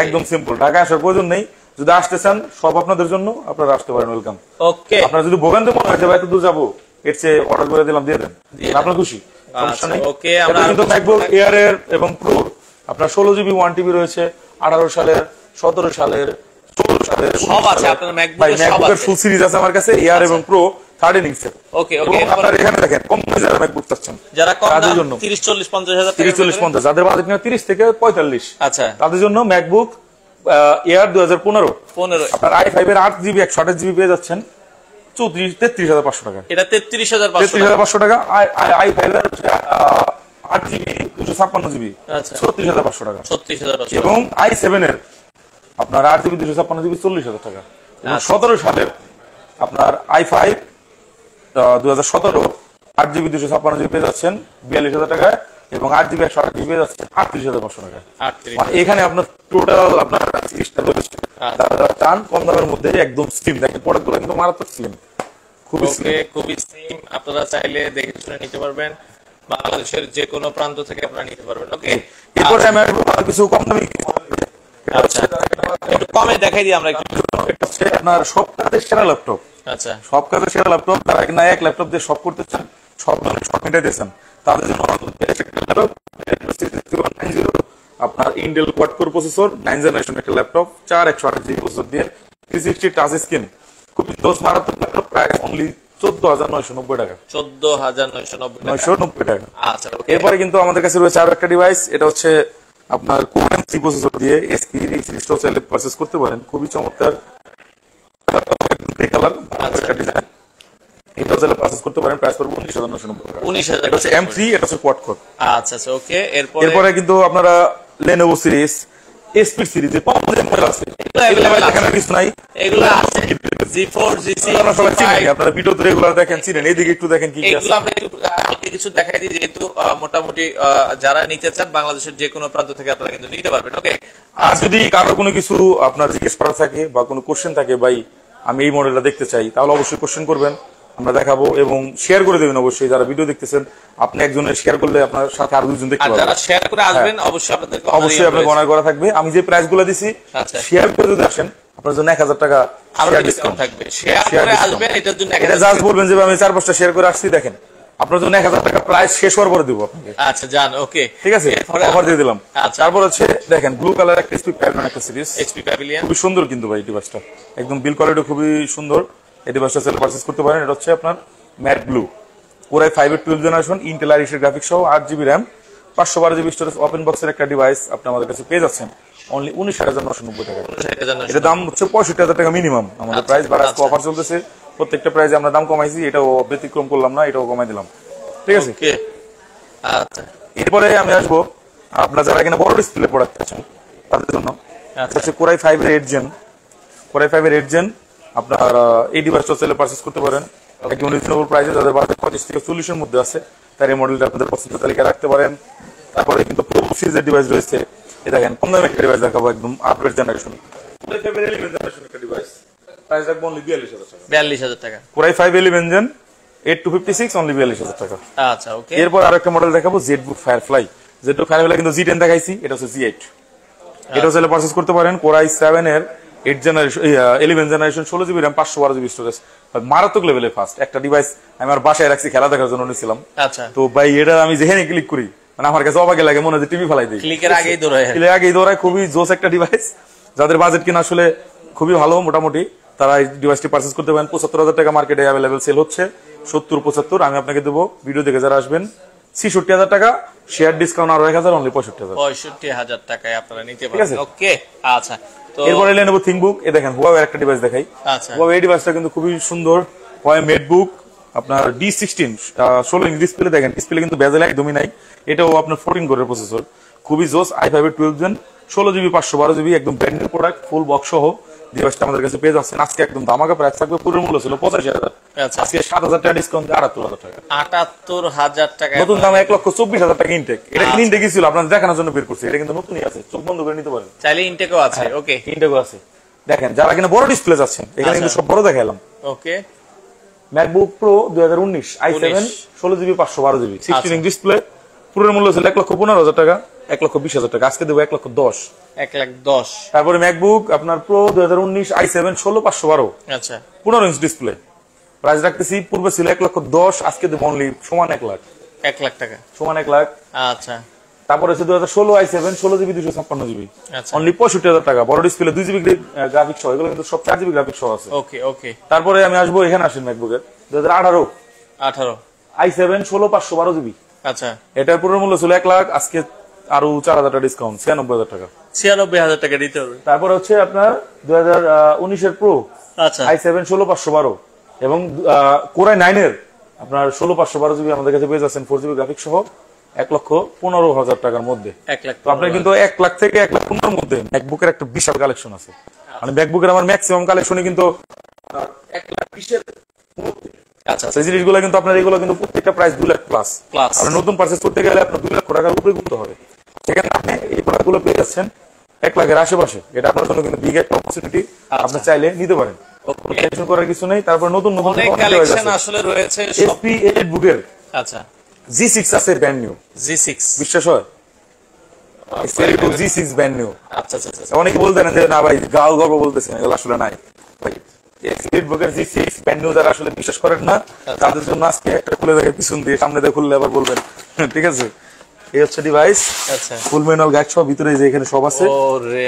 একদম সিম্পল, ঢাকা আসার প্রয়োজন নেই। যদি আসতে চান সব আপনাদের জন্য, আপনারা আসতে পারেন, ওয়েলকাম। ওকে, আপনারা যদি ভোগান্তি মনে হয় ভাই এত দূর যাবো, এর চেয়ে অর্ডার করে দিলাম, দিয়ে দেন, আপনার খুশি, সমস্যা নেই। ওকে, আমরা কিন্তু ম্যাকবুক এয়ার এর এবং প্রো আপনার 16 জিবি 1 টিবি রয়েছে, 18 সালের, 17 সালের, 16 সালের সব আছে আপনার ম্যাকবুকের ফুল সিরিজ আছে আমার কাছে, এয়ার এবং প্রো 13 ইঞ্চের। ওকে ওকে, আপনারা এখানে দেখেন কম বাজেটের ম্যাকবুক চাচ্ছেন, যারা কম তাদের দাম জন্য 30 40 50 হাজার, 30 40 50, যাদের বাজেট কিনা 30 থেকে 45, আচ্ছা, তাদের জন্য ম্যাকবুক এয়ার 2015 আপনার i5 এর 8 জিবি 128 জিবি পেয়ে যাচ্ছেন 33,500 টাকা। এটা 33,500 টাকা। i5 এর 8 জিবি 256 জিবি 36,500 টাকা। এবং i7 এর আপনার 8 জিবি 256 জিবি 40,000 টাকা। এবং 17 সালের আপনার i5 2017 8 জিবি 256 জিবি পেয়ে যাচ্ছেন 42,000 টাকায়, এবং 8 জিবি 128 জিবি পেয়ে যাচ্ছেন 38,500 টাকা। এখানে আপনার টোটাল আপনার 30টা রয়েছে। চান কম দামের মধ্যে একদম স্লিম, দেখেন প্রোডাক্টগুলো কিন্তু মারাত্মক স্লিম, খুবই স্লিম। আপনারা চাইলে দেখে শুনে নিতে পারবেন, বাংলাদেশের যে কোনো প্রান্ত থেকে আপনারা নিতে পারবেন। ওকে, এরপরে আমি কিছু কম দামি, আচ্ছা একটু কমে দেখাই দিই আমরা একটু। আপনার সব কাজের সেরা ল্যাপটপ, আচ্ছা সব কাজের সেরা ল্যাপটপ, তারা কিনা এক ল্যাপটপ দিয়ে সব করতে চান, সব মিটাই দিয়েছেন, তাদের জন্য আপনার Intel quad core processor 9 generation একটা ল্যাপটপ, 4128 জিবি প্রসেসর দিয়ে 360 টাচ স্ক্রিন, খুব জোস মারাত্মক ল্যাপটপ, প্রাইস অনলি 14,990 টাকা। 14,990 টাকা। আচ্ছা, এরপরে কিন্তু আমাদের কাছে রয়েছে আরো একটা ডিভাইস, এটা হচ্ছে আপনার কোর M3 প্রসেসর দিয়ে SP সিরিজটা চাইলে পারচেজ করতে পারেন, খুবই চমৎকার কালার, একটা ডিজাইন, এটা চাইলে পারচেজ করতে পারেন, প্রাইস পড়বে 19,990 টাকা। 19,000, এটা হচ্ছে M3, এটা হচ্ছে কোয়াড কোর। আচ্ছা আচ্ছা, ওকে। এরপরে কিন্তু আপনারা Lenovo সিরিজ, SP সিরিজে কম মডেল আছে, এখানে কিছু নাই, এগুলো আছে G4 G6 আপনারা ভিডিওতে রেগুলার দেখেন, চিনেন। এইদিকে একটু দেখেন কি কি আছে, এগুলো আমরা কিছু দেখাই দিই, যেহেতু মোটামুটি যারা নিতে চান বাংলাদেশের যে কোনো প্রান্ত থেকে আপনারা কিন্তু নিতে পারবেন। ওকে, আর যদি কারো কোনো কিছু আপনার জিজ্ঞেস করা থাকে বা কোনো কোশ্চেন থাকে, ভাই আমি এই মডেলটা দেখতে চাই, তাহলে অবশ্যই কোশ্চেন করবেন, আমরা দেখাবো, এবং শেয়ার করে দেবেন অবশ্যই। যারা ভিডিও দেখতেছেন, আপনি একজনের শেয়ার করলে আপনার সাথে আরো দুজন দেখতে পারবেন, যারা শেয়ার করে আসবেন অবশ্যই আপনার গণনা করা থাকবে। আমি যে প্রাইসগুলো দিছি, শেয়ার করে যদি আসেন আপনার জন্য 1000 টাকা ডিসকাউন্ট থাকবে। শেয়ার করে আসবেন, এটার জন্য এটা জাস্ট বলবেন যে আমি 4-5টা শেয়ার করে আসছি, দেখেন আপনার জন্য 1000 টাকা প্রাইস শেষ হওয়ার পরে দিব আপনাকে। আচ্ছা, জান, ওকে, ঠিক আছে, অফার দিয়ে দিলাম। তারপর হচ্ছে দেখেন ব্লু কালার একটা HP প্যাভিলিয়ন একটা সিরিজ, HP প্যাভিলিয়ন, খুবই সুন্দর কিন্তু ভাই ডিভাইসটা, একদম বিল কোয়ালিটি খুবই সুন্দর। এই ডিভাইসটা সেল পারচেজ করতে পারেন। এটা হচ্ছে আপনার ম্যাট ব্লু, কোরাই 5 এর 12 জেনারেশন, ইন্টেল আইরিশ গ্রাফিক্স সহ 8 GB RAM, 512 GB storage, open বক্সের একটা ডিভাইস আপনি আমাদের কাছে পেয়ে যাচ্ছেন অনলি 19,990 টাকা। এটা দাম হচ্ছে 65,000 টাকা মিনিমাম আমাদের প্রাইস, বা আজকে অফার চলতেছে, প্রত্যেকটা প্রাইসে আমরা দাম কমাইছি, এটাও ব্যতিক্রম করলাম না, এটাও কমাই দিলাম, ঠিক আছে। আচ্ছা, এরপরে আমি আসবো আপনারা যারা কিনা বড় ডিসপ্লে প্রোডাক্ট আছেন তাদের জন্য, হচ্ছে কোরাই 5 এর 8 জেন, কোরাই 5 এর 8 জেন আপনার এই ডিভাইসটা সেলে পারচেজ করতে পারেন একদম রিজনেবল প্রাইসে। যাদের বাজেট 25 থেকে 40 এর মধ্যে আছে, তার এই মডেলটা আপনাদের পছন্দের তালিকায় রাখতে পারেন। তারপরে কিন্তু প্রো সিরিজের ডিভাইস রয়েছে, এই দেখেন কম দামে একটা ডিভাইস দেখাবো, একদম আপগ্রেড জেনারেশন, কোরাই 5 এর 11 জেনারেশন একটা ডিভাইস, প্রাইস রাখবো অনলি 42,000 টাকা। 42,000 টাকা, কোরাই 5 11 জেন 8256 অনলি 42,000 টাকা। আচ্ছা, ওকে। এরপর আরেকটা মডেল দেখাবো, জেটবুক ফায়ারফ্লাই, যেটা ফাইনালে কিন্তু জি10 দেখাইছি, এটা হচ্ছে জি8। এটা হচ্ছে পারচেজ করতে পারেন Core i7 এর 8 generation 11 generation 16 GB RAM 512 GB storage, মারাত্মক লেভেলে ফাস্ট একটা ডিভাইস। আমি আমার বাসায় রাখছি, খেলা দেখার জন্য নিছিলাম। আচ্ছা, তো ভাই এটা আমি যেখানে ক্লিক করি মানে আমার কাছে অবাক লাগে, মনে হয় টিভি ফেলাই দিই, ক্লিকের আগেই দৌড়ায়। ক্লিকের আগেই দৌড়ায়। খুবই জোস একটা ডিভাইস। যাদের বাজেট কিনা আসলে খুবই ভালো মোটামুটি, তারা এই ডিভাইসটি পারচেজ করতে পারেন। 75,000 টাকা মার্কেটে অ্যাভেলেবেল সেল হচ্ছে, 70-75। আমি আপনাকে দেবো, ভিডিও দেখে যারা আসবেন 66,000 টাকা, শেয়ার ডিসকাউন্ট আরো 1,000, অনলি 65,000। 65,000 টাকায় আপনারা নিতে পারেন। ওকে, আচ্ছা। তো এরপরে নেবো থিংকবুক। এ দেখেন হুয়াওয়ে একটা ডিভাইস দেখাই। আচ্ছা, হুয়াওয়ে এই ডিভাইসটা কিন্তু খুবই সুন্দর। হুয়াওয়ে মেটবুক আপনার D16 16 ইঞ্চ ডিসপ্লে। দেখেন ডিসপ্লে কিন্তু বেজেল একদমই নাই। এটাও আপনার 14 কোরের প্রসেসর, খুবই জোস। i5 এর 12 জেন 16 জিবি 512 জিবি, একদম brand new product, full box সহ ডিভাইসটা আমাদের কাছে পেয়ে যাচ্ছেন। আজকে একদম ধামাকা প্রাইস থাকবে। পুরো মূল্য ছিল 85,000, আজকে 7,000 টাকা ডিসকাউন্ট দিয়ে 78,000 টাকা। 78,000 টাকা নতুন দাম 1,24,000 টাকা ইনটেক। এটা ইনটেক ছিল, আপনাদের দেখানোর জন্য বের করছি। এটা কিন্তু নতুনই আছে, চোখ বন্ধ করে নিতে পারেন, চাইলে ইনটেকও আছে। ওকে, ইনটেকও আছে। দেখেন যারা কিনা বড় ডিসপ্লে যাচ্ছেন, এখানে কিন্তু সব বড় দেখালাম। Okay, MacBook Pro 2019 i7 16 GB 512 GB 16 inch display. পুরো মূল্য ছিল 1,15,000 টাকা, 1,20,000 টাকা, আজকে দেবো 1,10,000। 1,10,000। তারপরে ম্যাকবুক আপনার প্রো 2019 i7 16/512, আচ্ছা, 15 ইঞ্চ ডিসপ্লে। প্রাইস রাখতেছি, পূর্বে ছিল 1,10,000, আজকে দেবো অনলি সমান 1 লাখ, 1 লাখ টাকা, সমান 1 লাখ। আচ্ছা, তারপরে হচ্ছে 2016 i7 16 জিবি 256 জিবি, আচ্ছা, অনলি 65,000 টাকা। বড় ডিসপ্লে 2 জিবি গ্রাফিক্স সহ, এগুলো কিন্তু সব 4 জিবি গ্রাফিক্স সহ আছে। ওকে, ওকে। তারপরে আমি আসবো, এখানে আসেন ম্যাকবুকের 2018 18 i7 16/512 জিবি। আচ্ছা, এটার পুরো মূল্য ছিল 1 লাখ, আজকে আরো 4,000 টাকা ডিসকাউন্ট, 96,000 টাকা। 96,000 টাকা দিতে হবে। তারপরে হচ্ছে আপনার 2019 এর প্রো আচ্ছা, i7 16/512 এবং Core i9 এর আপনার 16/512 জিবি আমাদের কাছে পেয়ে যাচ্ছেন 4 জিবি গ্রাফিক্স সহ 1,15,000 টাকার মধ্যে। 1 লাখ। তো আপনার কিন্তু 1 লাখ থেকে 1,15,000 এর মধ্যে ম্যাকবুকের একটা বিশাল কালেকশন আছে। মানে ম্যাকবুকের আমার ম্যাক্সিমাম কালেকশনই কিন্তু 1,20,000 এর মধ্যে। আচ্ছা, সেই জিনিসগুলো কিন্তু আপনার এগুলো কিন্তু প্রত্যেকটা প্রাইস 2 লাখ প্লাস। আপনি নতুন পারচেজ করতে গেলে আপনার 2 লাখ টাকার উপরে করতে হবে, সেখানে আপনি এই প্রোডাক্টগুলো পেয়ে যাচ্ছেন 1 লাখের আশেপাশে। এটা আপনার জন্য কিন্তু বিগ একটা অপরচুনিটি, আপনি চাইলে নিতে পারেন, টেনশন করার কিছু নেই। তারপর নতুন নতুন অনেক কালেকশন আসলে রয়েছে SP বুকের। আচ্ছা, G6 আছে ব্র্যান্ড নিউ, G6 বিশ্বাস হয়? G6 brand new. আচ্ছা, আচ্ছা, অনেকে বলতেন যে না ভাই গাও গল্প বলতেছেন, এগুলো আসলে নাই ভাই। বুকের G6 ব্র্যান্ড নিউ যারা আসলে বিশ্বাস করেন না, তাদের জন্য আজকে একটা খুলে দেখে পিছন দিয়ে, সামনে দিয়ে খুললে আবার বলবেন। ঠিক আছে, এই হচ্ছে ডিভাইস। আচ্ছা, ফুল ম্যানুয়াল গাইড সব ভিতরে, এই যে এখানে সব আছে,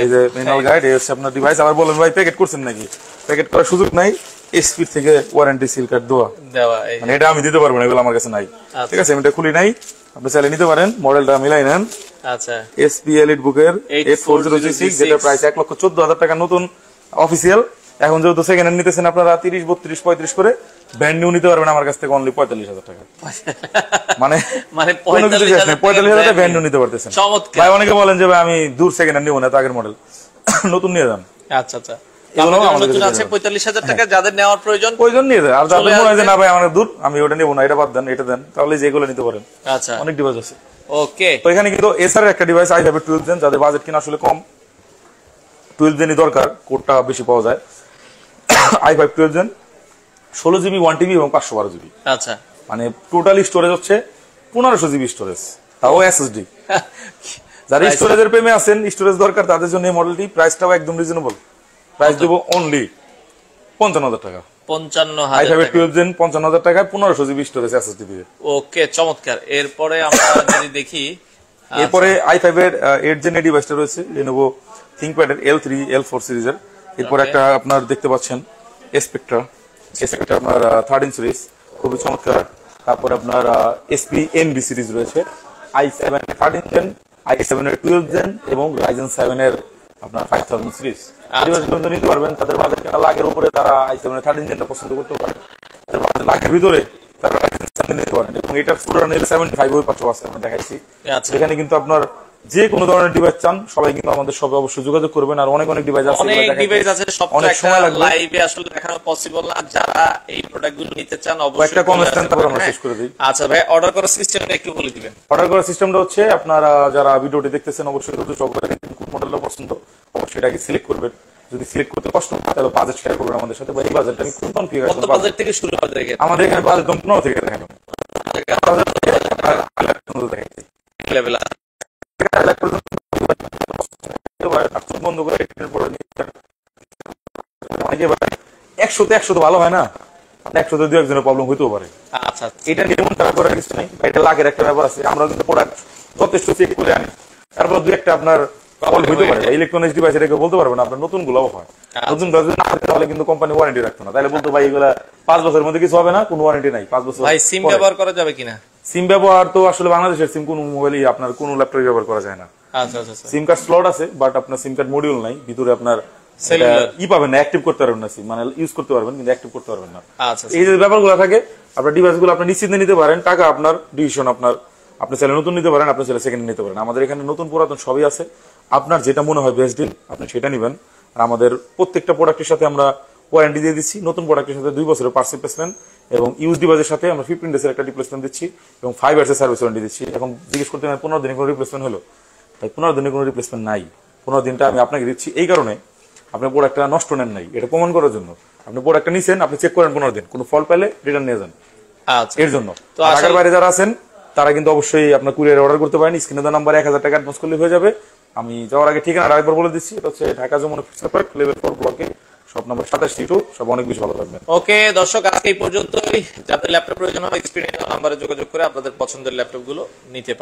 এই যে ম্যানুয়াল গাইড। এই হচ্ছে আপনার ডিভাইস। আবার বলেন ভাই প্যাকেট করছেন নাকি? প্যাকেট করার সুযোগ নাই, এসপি থেকে ওয়ারেন্টি সিল কার্ড দেওয়া, মানে এটা আমি দিতে পারবো না, এগুলো আমার কাছে নাই। ঠিক আছে, আমি এটা খুলি নাই, আপনি চাইলে নিতে পারেন। মডেলটা মিলাই নেন। আচ্ছা, SP এলিট বুকের 8406, যেটা প্রাইস 1,14,000 টাকা নতুন অফিসিয়াল। এখন যেহেতু সেকেন্ড হ্যান্ড নিতেছেন আপনারা 30, 32, 35 করে, ব্র্যান্ড নিউ নিতে পারবেন আমার কাছ থেকে অনলি 45,000 টাকা। মানে কোনো কিছু শেষ নেই, 45,000 টাকা ব্র্যান্ড নিউ নিতে পারতেছেন। ভাই অনেকে বলেন যে ভাই আমি দূর সেকেন্ড হ্যান্ড নিব না, তো আগের মডেল নতুন নিয়ে যান। আচ্ছা, আচ্ছা, নতুন আছে 45,000 টাকা, যাদের নেওয়ার প্রয়োজন নিয়ে যান। আর যাদের মনে হয় যে না ভাই আমার দূর, আমি ওটা নেবো না, এটা বাদ দেন, এটা দেন, তাহলে যেগুলো নিতে পারেন। আচ্ছা, অনেক ডিভাইস আছে। ওকে, তো এখানে কিন্তু এসআর একটা ডিভাইস i5 12 জেন, যাদের বাজেট কিনা আসলে কম, 12 জেনই দরকার, কোডটা বেশি পাওয়া যায়। i5 12 জেন 16 জিবি 1 টিবি এবং 512 জিবি। আচ্ছা, মানে টোটালি স্টোরেজ হচ্ছে 1500 জিবি স্টোরেজ, তাও এসএসডি। যারা স্টোরেজের প্রেমে আছেন, স্টোরেজ দরকার, তাদের জন্য এই মডেলটি। প্রাইসটাও একদম রিজনেবল, প্রাইস দেবো অনলি 55,000 টাকা। 55,000 i5 12 জেন 55,000 টাকায় 1500 জিবি স্টোরেজ এসএসডি দিয়ে। ওকে, চমৎকার। এরপরে আমরা যদি দেখি, এরপরে i5 এর 8 জেন ডিভাইসটা রয়েছে Lenovo ThinkPad এর L3 L4 সিরিজের। এরপর একটা আপনার দেখতে পাচ্ছেন স্পেকট্রা আপনার 13 সিরিজ, খুবই চমৎকার। তারপর আপনার SP NB সিরিজ রয়েছে, i7 13 জেন, i7 এর 12 জেন এবং Ryzen 7 এর আপনার 5000 সিরিজ। ডিভাইসগুলো নিতে পারবেন, তাদের বাজেট লাখের উপরে, তারা i7 এর 13 জেনটা পছন্দ করতে পারে। তাদের বাজেট লাখের ভিতরে তারা Ryzen 7 নিতে পারেন। এবং এটা পুরো 75 ওই পাঁচশো আছে, আমরা দেখাইছি। এখানে কিন্তু আপনার যে কোনো ধরনের ডিভাইস চান, সবাই কিন্তু আমাদের সঙ্গে অবশ্যই যোগাযোগ করবেন। আর অনেক ডিভাইস আছে, অনেক ডিভাইস আছে, সবটা একটা লাইভে আসলে দেখানো পসিবল না। যারা এই প্রোডাক্টগুলো নিতে চান অবশ্যই একটা কমেন্ট তারপর আমরা শেষ করে দিই। আচ্ছা ভাই, অর্ডার করার সিস্টেমটা একটু বলে দিবেন। অর্ডার করার সিস্টেমটা হচ্ছে, আপনারা যারা ভিডিওটি দেখতেছেন অবশ্যই ধৈর্য সহকারে কোন মডেলটা পছন্দ অবশ্যই এটাকে সিলেক্ট করবেন। যদি সিলেক্ট করতে কষ্ট হয় তাহলে বাজেট শেয়ার করবেন আমাদের সাথে। ভাই বাজেটটা আমি কোন কনফিগার কত বাজেট থেকে শুরু করে দেখেন, আমাদের এখানে বাজেট 15 থেকে দেখেন লেভেল 100 তো ভালো হয় না, 100 দু একজনের প্রবলেম হইতেও পারে। আচ্ছা, এটা নিয়ে মন খারাপ করার কিছু নাই, এটা লাখের একটা ব্যাপার আছে। আমরা কিন্তু প্রোডাক্ট যথেষ্ট চেক করে আনি, তারপর দু একটা আপনার প্রবলেম হইতে পারে। ইলেকট্রনিক্স ডিভাইস এটাকে বলতে পারবেন আপনার নতুন গুলো হয়, নতুন যদি না থাকে তাহলে কিন্তু কোম্পানি ওয়ারেন্টি রাখতো না, তাহলে বলতো ভাই এগুলা 5 বছরের মধ্যে কিছু হবে না, কোনো ওয়ারেন্টি নাই 5 বছর। ভাই সিম ব্যবহার করা যাবে কিনা? সিম ব্যবহার তো আসলে বাংলাদেশের সিম কোন মোবাইলই আপনার কোন ল্যাপটপে ব্যবহার করা যায় না। আচ্ছা আচ্ছা, সিম কার্ড স্লট আছে, বাট আপনার সিম কার্ড মডিউল নাই, ভিতরে আপনার পাবেন না, অ্যাক্টিভ করতে পারবেন না, সিম মানে ইউজ করতে পারবেন কিন্তু অ্যাক্টিভ করতে পারবেন না। আচ্ছা, এই যে ব্যাপারগুলো থাকে, আপনার ডিভাইস গুলো আপনি নিশ্চিন্তে নিতে পারেন, টাকা আপনার ডিসিশন আপনার, আপনি চাইলে নতুন নিতে পারেন, আপনি চাইলে সেকেন্ড নিতে পারেন। আমাদের এখানে নতুন পুরাতন সবই আছে, আপনার যেটা মনে হয় বেস্ট ডিল আপনি সেটা নেবেন। আর আমাদের প্রত্যেকটা প্রোডাক্টের সাথে আমরা ওয়ারেন্টি দিয়ে দিচ্ছি, নতুন প্রোডাক্টের সাথে 2 বছরের পার্টস রিপ্লেসমেন্ট এবং ইউজ ডিভাইসের সাথে আমরা 15 ডেজের একটা রিপ্লেসমেন্ট দিচ্ছি এবং 5 ইয়ার্সের সার্ভিস ওয়ারেন্টি দিচ্ছি। এখন জিজ্ঞেস করতে 15 দিনে কোনো রিপ্লেসমেন্ট হলো, তাই 15 দিনে কোনো রিপ্লেসমেন্ট নাই। 15 দিনটা আমি আপনাকে দিচ্ছি এই কারণে, আপনি প্রোডাক্টটা নষ্ট নেন নাই, এটা প্রমাণ করার জন্য। আপনি প্রোডাক্টটা নিছেন, আপনি চেক করেন 15 দিন, কোনো ফল্ট পেলে রিটার্ন নিয়ে যান, আচ্ছা এর জন্য। ঢাকার বাইরে যারা আছেন তারা কিন্তু অবশ্যই আপনার কুরিয়ারে অর্ডার করতে পারেন, স্ক্রিনে দেওয়া নাম্বারে 1000 টাকা অ্যাডভান্স করলে হয়ে যাবে। আমি যাওয়ার আগে ঠিকানা আরেকবার বলে দিচ্ছি, এটা হচ্ছে Dhaka Jamuna fixer park level 4 ব্লকে, শপ নাম্বার 27 সব অনেক বেশি ভালো থাকবেন। ওকে দর্শক, আজকে এই পর্যন্তই। যাদের ল্যাপটপ প্রয়োজন হয় স্ক্রিনে নাম্বারে যোগাযোগ করে আপনাদের পছন্দের ল্যাপটপ গুলো নিতে পারেন।